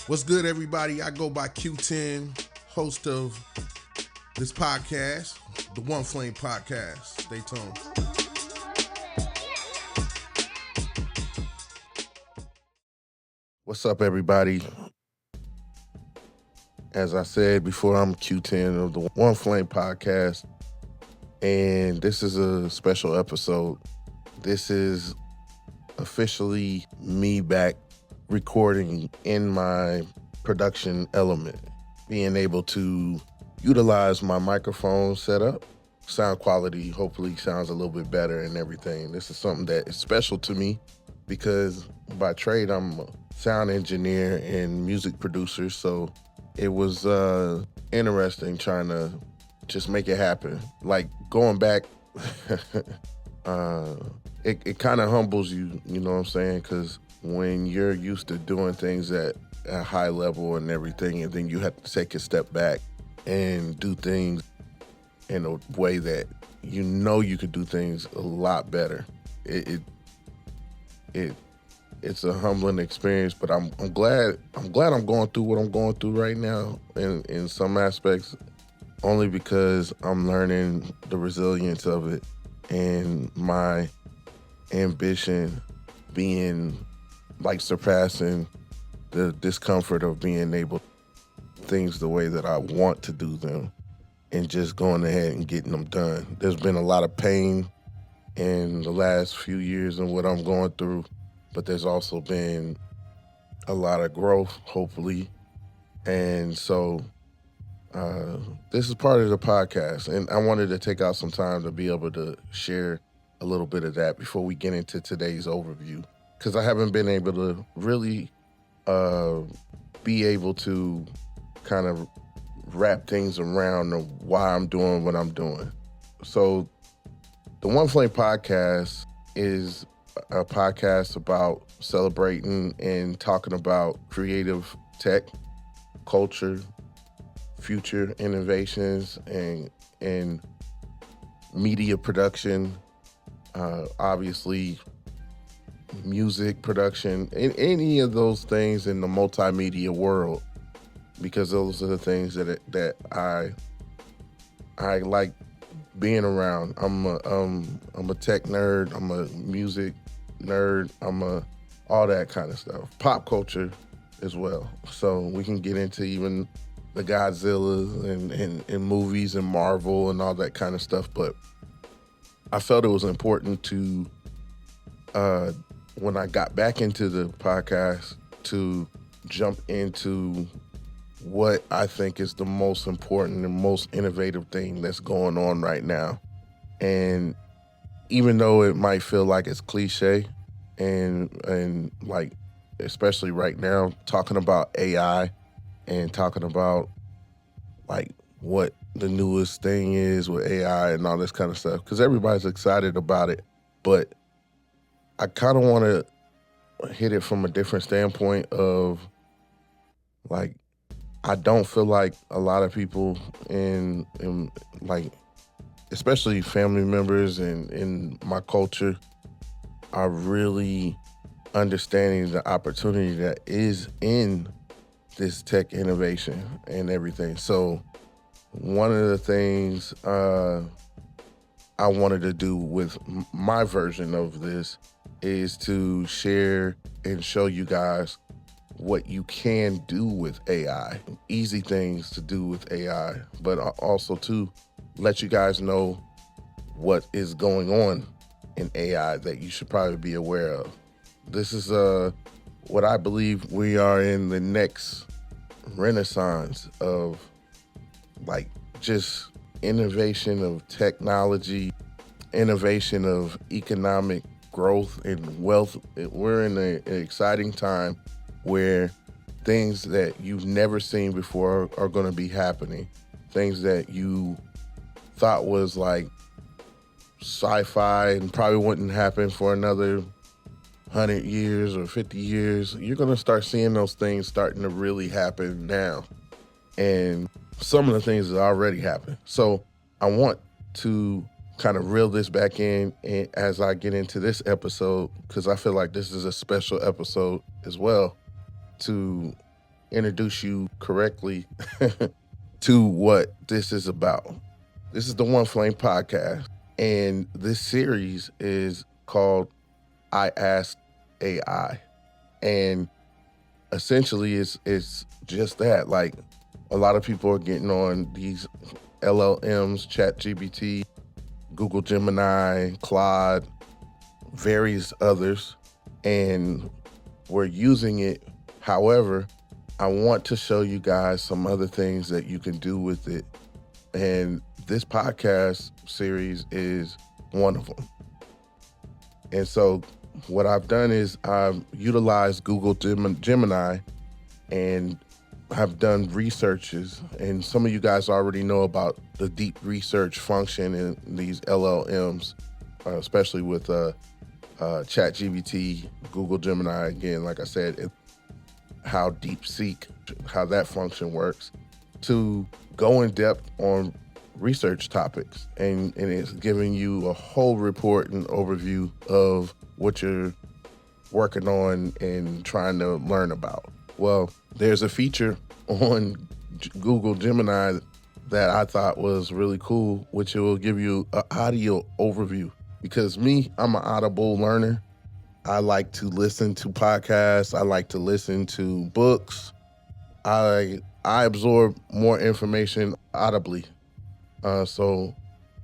What's good, everybody? I go by Q10, host of this podcast, the 1Flame podcast. Stay tuned. What's up, everybody? As I said before, I'm Q10 of the 1Flame podcast, and this is a special episode. This is officially me back recording in my production element, being able to utilize my microphone setup. Sound quality hopefully sounds a little bit better and everything. This is something that is special to me because by trade I'm a sound engineer and music producer, so it was interesting trying to just make it happen. Like going back, it kind of humbles you, you know what I'm saying? Because when you're used to doing things at a high level and everything, and then you have to take a step back and do things in a way that you know you could do things a lot better. It's a humbling experience, but I'm glad I'm going through what I'm going through right now in some aspects, only because I'm learning the resilience of it and my ambition being like surpassing the discomfort of being able to do things the way that I want to do them and just going ahead and getting them done. There's been a lot of pain in the last few years and what I'm going through, but there's also been a lot of growth, hopefully. And so this is part of the podcast, and I wanted to take out some time to be able to share a little bit of that before we get into today's overview, because I haven't been able to really be able to kind of wrap things around why I'm doing what I'm doing. So the 1Flame podcast is a podcast about celebrating and talking about creative tech, culture, future innovations, and media production, obviously music production, and any of those things in the multimedia world, because those are the things that I like being around. I'm a tech nerd. I'm a music nerd. All that kind of stuff. Pop culture as well. So we can get into even the Godzillas and movies and Marvel and all that kind of stuff. But I felt it was important to, when I got back into the podcast, to jump into what I think is the most important and most innovative thing that's going on right now. And even though it might feel like it's cliche, and like, especially right now, talking about AI and talking about like what the newest thing is with AI and all this kind of stuff, because everybody's excited about it, but I kind of want to hit it from a different standpoint of like, I don't feel like a lot of people in like, especially family members and in my culture, are really understanding the opportunity that is in this tech innovation and everything. So one of the things I wanted to do with my version of this is to share and show you guys what you can do with AI, easy things to do with AI, but also to let you guys know what is going on in AI that you should probably be aware of. This is what I believe we are in the next renaissance of, like, just innovation of technology, innovation of economic growth and wealth. We're in an exciting time where things that you've never seen before are going to be happening. Things that you thought was like sci-fi and probably wouldn't happen for another 100 years or 50 years, you're going to start seeing those things starting to really happen now. And some of the things that already happened. So I want to kind of reel this back in as I get into this episode, because I feel like this is a special episode as well, to introduce you correctly to what this is about. This is the 1Flame podcast, and this series is called I Asked AI. And essentially it's just that. Like, a lot of people are getting on these LLMs, ChatGPT, Google Gemini, Claude, various others, and we're using it. However, I want to show you guys some other things that you can do with it. And this podcast series is one of them. And so what I've done is I've utilized Google Gemini, and I've done researches. And some of you guys already know about the deep research function in these LLMs, especially with ChatGPT, Google Gemini. Again, like I said, how DeepSeek, how that function works, to go in depth on research topics. And it's giving you a whole report and overview of what you're working on and trying to learn about. Well, there's a feature on Google Gemini that I thought was really cool, which will give you an audio overview. Because I'm an audible learner. I like to listen to podcasts. I like to listen to books. I absorb more information audibly. So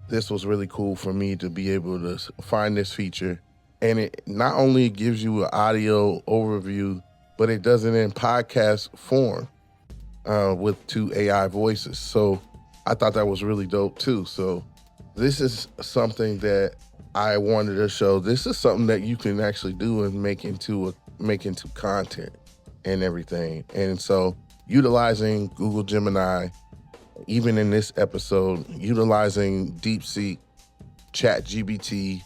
this was really cool for me to be able to find this feature. And it not only gives you an audio overview, but it does it in podcast form with 2 AI voices. So I thought that was really dope too. So this is something that I wanted to show. This is something that you can actually do and make into content and everything. And so utilizing Google Gemini, even in this episode, utilizing DeepSeek, ChatGPT,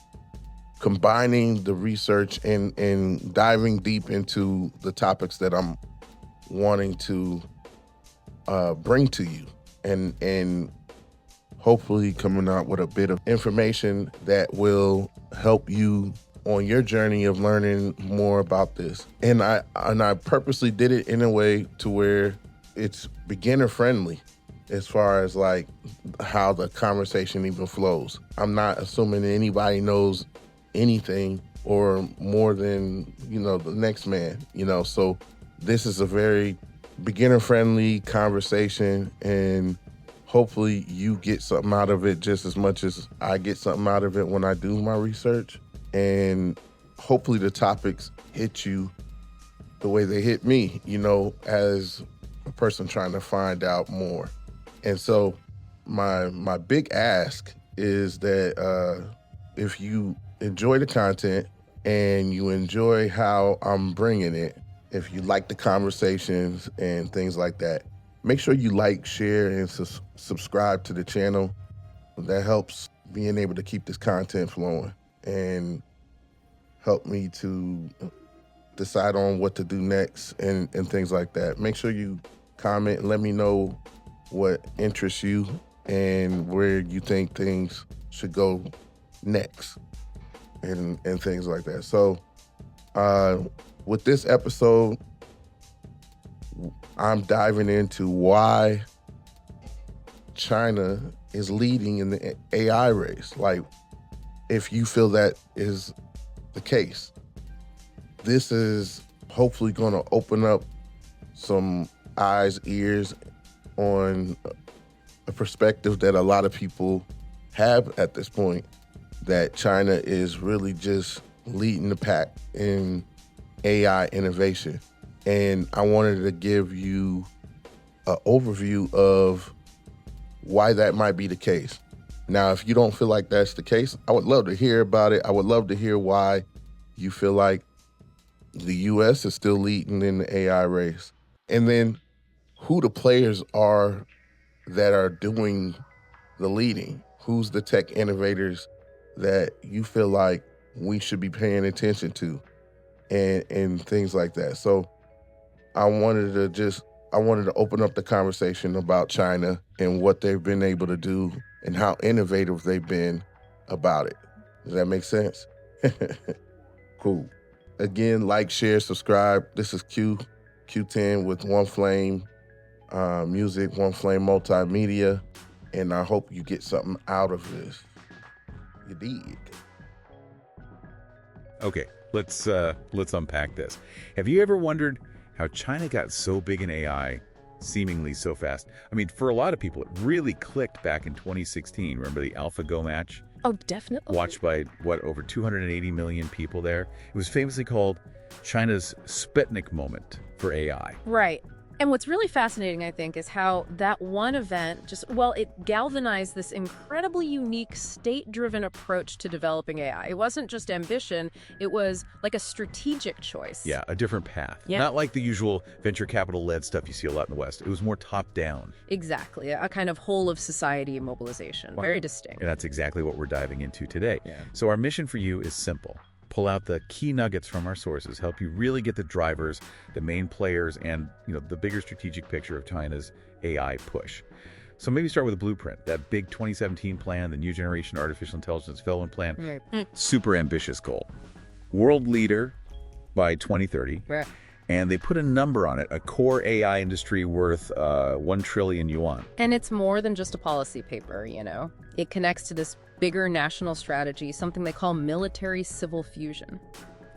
combining the research and diving deep into the topics that I'm wanting to bring to you, and hopefully coming out with a bit of information that will help you on your journey of learning more about this. And I purposely did it in a way to where it's beginner friendly as far as like how the conversation even flows. I'm not assuming anybody knows anything or more than, the next man, so this is a very beginner friendly conversation, and hopefully you get something out of it just as much as I get something out of it when I do my research. And hopefully the topics hit you the way they hit me, as a person trying to find out more. And so my big ask is that if you enjoy the content and you enjoy how I'm bringing it, if you like the conversations and things like that, make sure you like, share, and subscribe to the channel. That helps being able to keep this content flowing and help me to decide on what to do next and things like that. Make sure you comment and let me know what interests you and where you think things should go next and things like that. So with this episode, I'm diving into why China is leading in the AI race. Like, if you feel that is the case, this is hopefully going to open up some eyes, ears on a perspective that a lot of people have at this point, that China is really just leading the pack in AI innovation. And I wanted to give you an overview of why that might be the case. Now, if you don't feel like that's the case, I would love to hear about it. I would love to hear why you feel like the US is still leading in the AI race. And then who the players are that are doing the leading. Who's the tech innovators that you feel like we should be paying attention to and things like that. So I wanted to open up the conversation about China and what they've been able to do and how innovative they've been about it. Does that make sense? Cool. Again, like, share, subscribe. This is Q. Q10 with 1Flame Music, 1Flame Multimedia, and I hope you get something out of this. You dig? Okay, let's unpack this. Have you ever wondered how China got so big in AI seemingly so fast? I mean, for a lot of people, it really clicked back in 2016. Remember the AlphaGo match? Oh, definitely. Watched by, over 280 million people there? It was famously called China's Sputnik moment for AI. Right. And what's really fascinating, I think, is how that one event it galvanized this incredibly unique state-driven approach to developing AI. It wasn't just ambition, it was like a strategic choice. Yeah, a different path. Yeah. Not like the usual venture capital-led stuff you see a lot in the West. It was more top-down. Exactly, a kind of whole-of-society mobilization. Very distinct. And that's exactly what we're diving into today. Yeah. So our mission for you is simple. Pull out the key nuggets from our sources, help you really get the drivers, the main players, and the bigger strategic picture of China's AI push. So maybe start with a blueprint, that big 2017 plan, the New Generation Artificial Intelligence Development Plan. Right. Super ambitious goal. World leader by 2030. Right. And they put a number on it, a core AI industry worth 1 trillion yuan. And it's more than just a policy paper, It connects to this bigger national strategy, something they call military-civil fusion.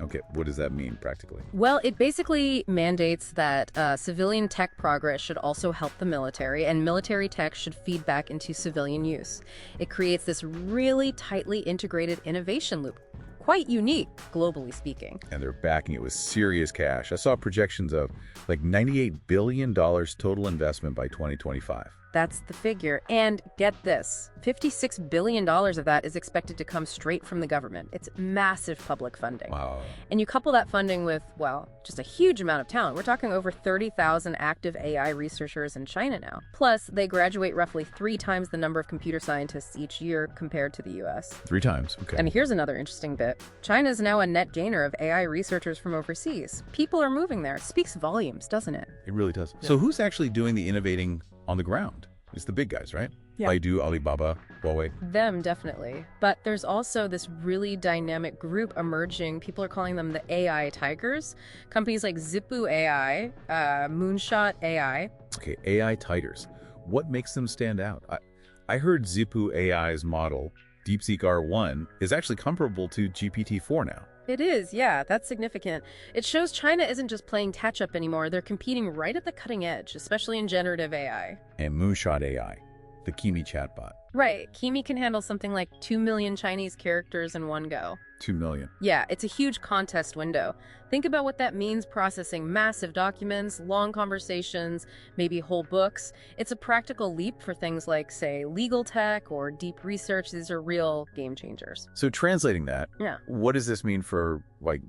Okay, what does that mean practically? Well, it basically mandates that civilian tech progress should also help the military, and military tech should feed back into civilian use. It creates this really tightly integrated innovation loop. Quite unique, globally speaking. And they're backing it with serious cash. I saw projections of like $98 billion total investment by 2025. That's the figure. And get this, $56 billion of that is expected to come straight from the government. It's massive public funding. Wow. And you couple that funding with, just a huge amount of talent. We're talking over 30,000 active AI researchers in China now. Plus, they graduate roughly 3 times the number of computer scientists each year compared to the US. 3 times, okay. And here's another interesting bit. China is now a net gainer of AI researchers from overseas. People are moving there. It speaks volumes, doesn't it? It really does. Yeah. So who's actually doing the innovating on the ground? It's the big guys, right? Yeah. Baidu, Alibaba, Huawei. Them, definitely. But there's also this really dynamic group emerging. People are calling them the AI tigers. Companies like Zippo AI, Moonshot AI. Okay, AI tigers. What makes them stand out? I heard Zippo AI's model, DeepSeek R1, is actually comparable to GPT-4 now. It is, yeah, that's significant. It shows China isn't just playing catch-up anymore. They're competing right at the cutting edge, especially in generative AI. And Moonshot AI, the Kimi chatbot. Right. Kimi can handle something like 2 million Chinese characters in one go. 2 million. Yeah, it's a huge contest window. Think about what that means processing massive documents, long conversations, maybe whole books. It's a practical leap for things like, say, legal tech or deep research. These are real game changers. So translating that, yeah, what does this mean for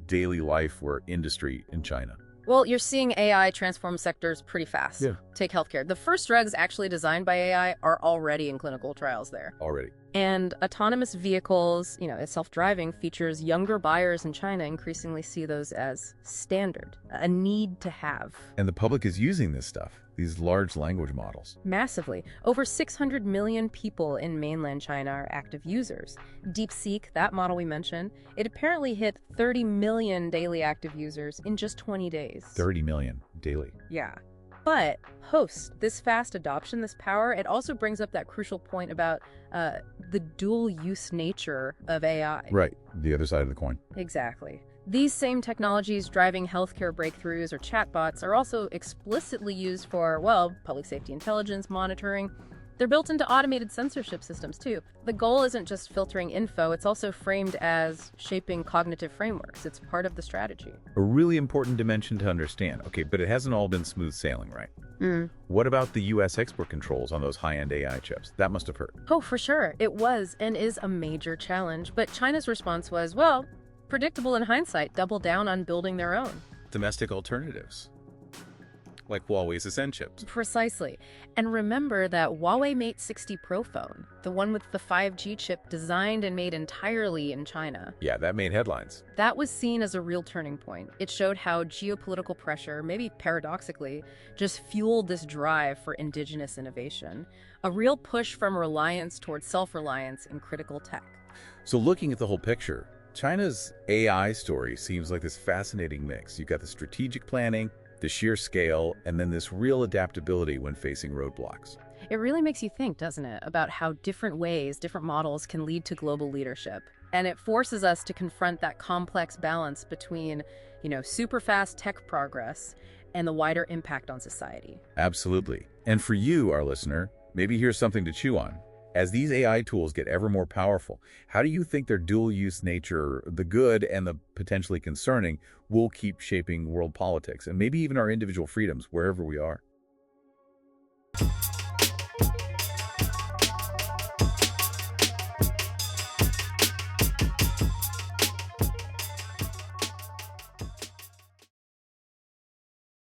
daily life or industry in China? Well, you're seeing AI transform sectors pretty fast. Yeah. Take healthcare. The first drugs actually designed by AI are already in clinical trials there. Already. And autonomous vehicles, self-driving features, younger buyers in China increasingly see those as standard, a need to have. And the public is using this stuff, these large language models. Massively. Over 600 million people in mainland China are active users. DeepSeek, that model we mentioned, it apparently hit 30 million daily active users in just 20 days. 30 million daily. Yeah. But this fast adoption, this power, it also brings up that crucial point about the dual-use nature of AI. Right, the other side of the coin. Exactly. These same technologies driving healthcare breakthroughs or chatbots are also explicitly used for, public safety intelligence monitoring. They're built into automated censorship systems, too. The goal isn't just filtering info, it's also framed as shaping cognitive frameworks. It's part of the strategy. A really important dimension to understand. Okay, but it hasn't all been smooth sailing, right? What about the U.S. export controls on those high-end AI chips? That must have hurt. Oh, for sure. It was and is a major challenge. But China's response was, predictable in hindsight, double down on building their own. Domestic alternatives. Like Huawei's Ascend chips. Precisely. And remember that Huawei Mate 60 Pro phone, the one with the 5G chip designed and made entirely in China. Yeah, that made headlines. That was seen as a real turning point. It showed how geopolitical pressure, maybe paradoxically, just fueled this drive for indigenous innovation. A real push from reliance towards self-reliance in critical tech. So looking at the whole picture, China's AI story seems like this fascinating mix. You've got the strategic planning, the sheer scale, and then this real adaptability when facing roadblocks. It really makes you think, doesn't it, about how different ways, different models can lead to global leadership. And it forces us to confront that complex balance between, super fast tech progress and the wider impact on society. Absolutely. And for you, our listener, maybe here's something to chew on. As these AI tools get ever more powerful, how do you think their dual-use nature, the good and the potentially concerning, will keep shaping world politics and maybe even our individual freedoms wherever we are?